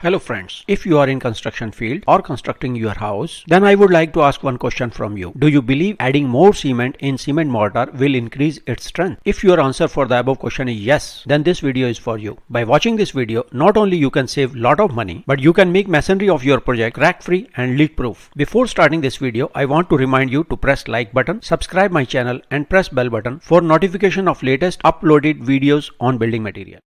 Hello friends, if you are in construction field or constructing your house, then I would like to ask one question from you. Do you believe adding more cement in cement mortar will increase its strength? If your answer for the above question is yes, then this video is for you. By watching this video, not only you can save lot of money, but you can make masonry of your project crack free and leak proof. Before starting this video, I want to remind you to press like button, subscribe my channel and press bell button for notification of latest uploaded videos on building material.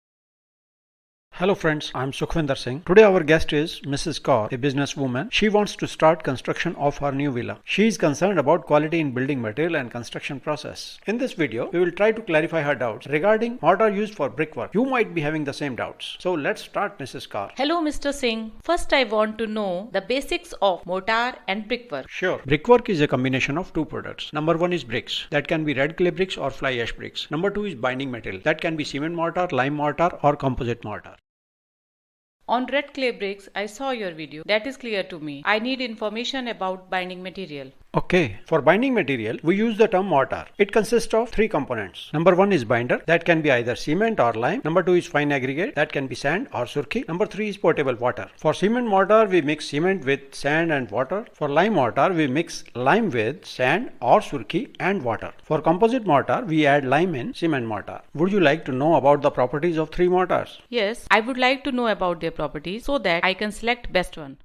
Hello friends, I am Sukhvinder Singh. Today our guest is Mrs. Kaur, a businesswoman. She wants to start construction of her new villa. She is concerned about quality in building material and construction process. In this video, we will try to clarify her doubts regarding mortar used for brickwork. You might be having the same doubts. So let's start, Mrs. Kaur. Hello Mr. Singh. First I want to know the basics of mortar and brickwork. Sure. Brickwork is a combination of two products. Number one is bricks. That can be red clay bricks or fly ash bricks. Number two is binding material. That can be cement mortar, lime mortar or composite mortar. On red clay bricks, I saw your video. That is clear to me. I need information about binding material. Okay, for binding material, we use the term mortar. It consists of three components. Number one is binder, that can be either cement or lime. Number two is fine aggregate, that can be sand or surki. Number three is potable water. For cement mortar, we mix cement with sand and water. For lime mortar, we mix lime with sand or surki and water. For composite mortar, we add lime in cement mortar. Would you like to know about the properties of three mortars? Yes, I would like to know about their properties so that I can select best one.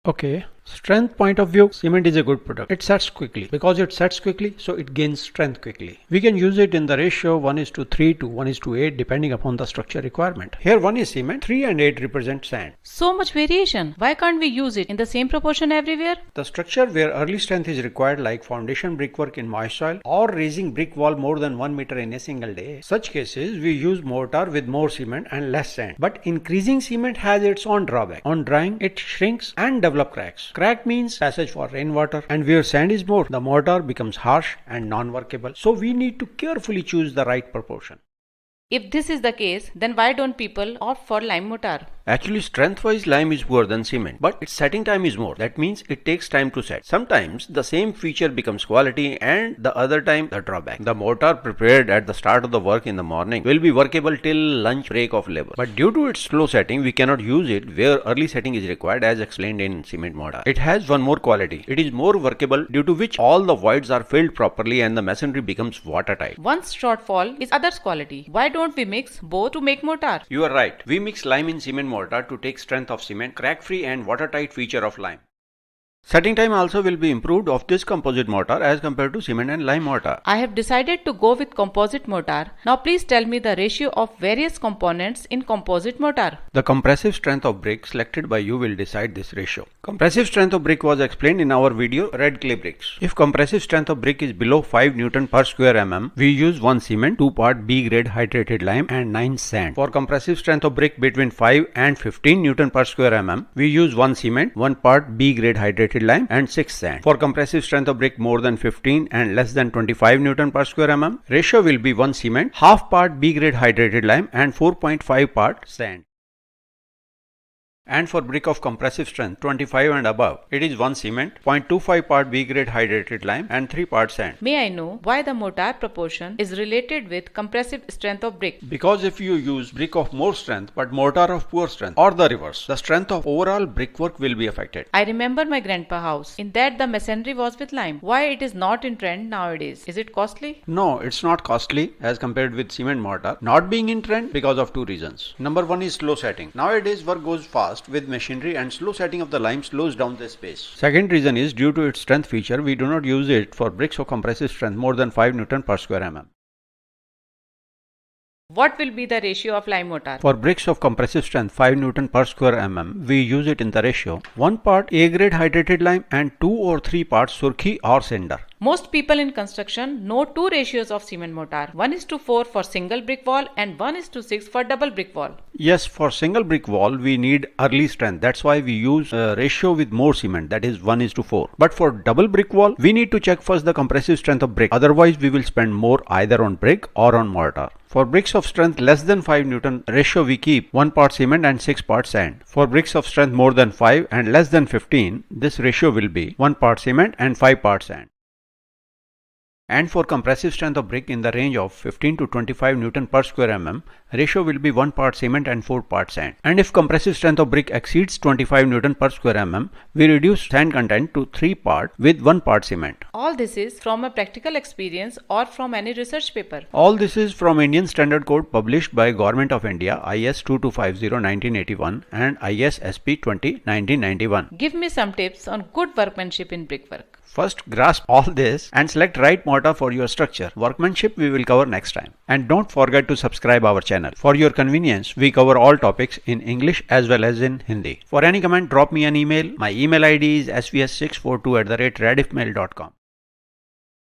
Okay. Strength point of view, cement is a good product. It sets quickly. Because it sets quickly, so it gains strength quickly. We can use it in the ratio 1:3 to 1:8 depending upon the structure requirement. Here 1 is cement, 3 and 8 represent sand. So much variation. Why can't we use it in the same proportion everywhere? The structure where early strength is required, like foundation brickwork in moist soil or raising brick wall more than 1 meter in a single day, such cases we use mortar with more cement and less sand. But increasing cement has its own drawback. On drying, it shrinks and develops cracks. Crack means passage for rainwater, and where sand is more, the mortar becomes harsh and non-workable. So we need to carefully choose the right proportion. If this is the case, then why don't people opt for lime mortar? Actually, strength-wise, lime is poor than cement, but its setting time is more. That means it takes time to set. Sometimes the same feature becomes quality and the other time the drawback. The mortar prepared at the start of the work in the morning will be workable till lunch break of labor. But due to its slow setting, we cannot use it where early setting is required as explained in cement mortar. It has one more quality. It is more workable, due to which all the voids are filled properly and the masonry becomes watertight. One shortfall is others quality. Why don't we mix both to make mortar? You are right. We mix lime in cement mortar to take strength of cement, crack free and watertight feature of lime. Setting time also will be improved of this composite mortar as compared to cement and lime mortar. I have decided to go with composite mortar. Now please tell me the ratio of various components in composite mortar. The compressive strength of brick selected by you will decide this ratio. Compressive strength of brick was explained in our video red clay bricks. If compressive strength of brick is below 5 Newton per square mm, we use 1 cement, 2 part B grade hydrated lime and 9 sand. For compressive strength of brick between 5 and 15 Newton per square mm, we use 1 cement, 1 part B grade hydrated lime and 6 sand. For compressive strength of brick more than 15 and less than 25 Newton per square mm, ratio will be 1 cement, half part B grade hydrated lime and 4.5 part sand. And for brick of compressive strength 25 and above, it is 1 cement, 0.25 part B grade hydrated lime and 3 part sand. May I know why the mortar proportion is related with compressive strength of brick? Because if you use brick of more strength but mortar of poor strength, or the reverse, the strength of overall brickwork will be affected. I remember my grandpa house. In that the masonry was with lime. Why it is not in trend nowadays? Is it costly? No, it's not costly as compared with cement mortar. Not being in trend because of two reasons. Number one is slow setting. Nowadays work goes fast with machinery and slow setting of the lime slows down the space. Second reason is due to its strength feature, we do not use it for bricks of compressive strength more than 5 Newton per square mm. What will be the ratio of lime mortar? For bricks of compressive strength 5 Newton per square mm, we use it in the ratio 1 part A grade hydrated lime and 2 or 3 parts surki or cinder. Most people in construction know two ratios of cement mortar. 1:4 for single brick wall and 1:6 for double brick wall. Yes, for single brick wall we need early strength. That's why we use a ratio with more cement, that is 1:4. But for double brick wall, we need to check first the compressive strength of brick. Otherwise, we will spend more either on brick or on mortar. For bricks of strength less than 5 Newton ratio, we keep 1 part cement and 6 part sand. For bricks of strength more than 5 and less than 15, this ratio will be 1 part cement and 5 part sand. And for compressive strength of brick in the range of 15 to 25 Newton per square mm, ratio will be 1 part cement and 4 part sand. And if compressive strength of brick exceeds 25 Newton per square mm, we reduce sand content to 3 part with 1 part cement. All this is from a practical experience or from any research paper. All this is from Indian Standard Code published by Government of India IS 2250-1981 and IS SP 20-1991. Give me some tips on good workmanship in brickwork. First, grasp all this and select right mortar for your structure. Workmanship we will cover next time. And don't forget to subscribe our channel. For your convenience, we cover all topics in English as well as in Hindi. For any comment, drop me an email. My email ID is svs642@rediffmail.com.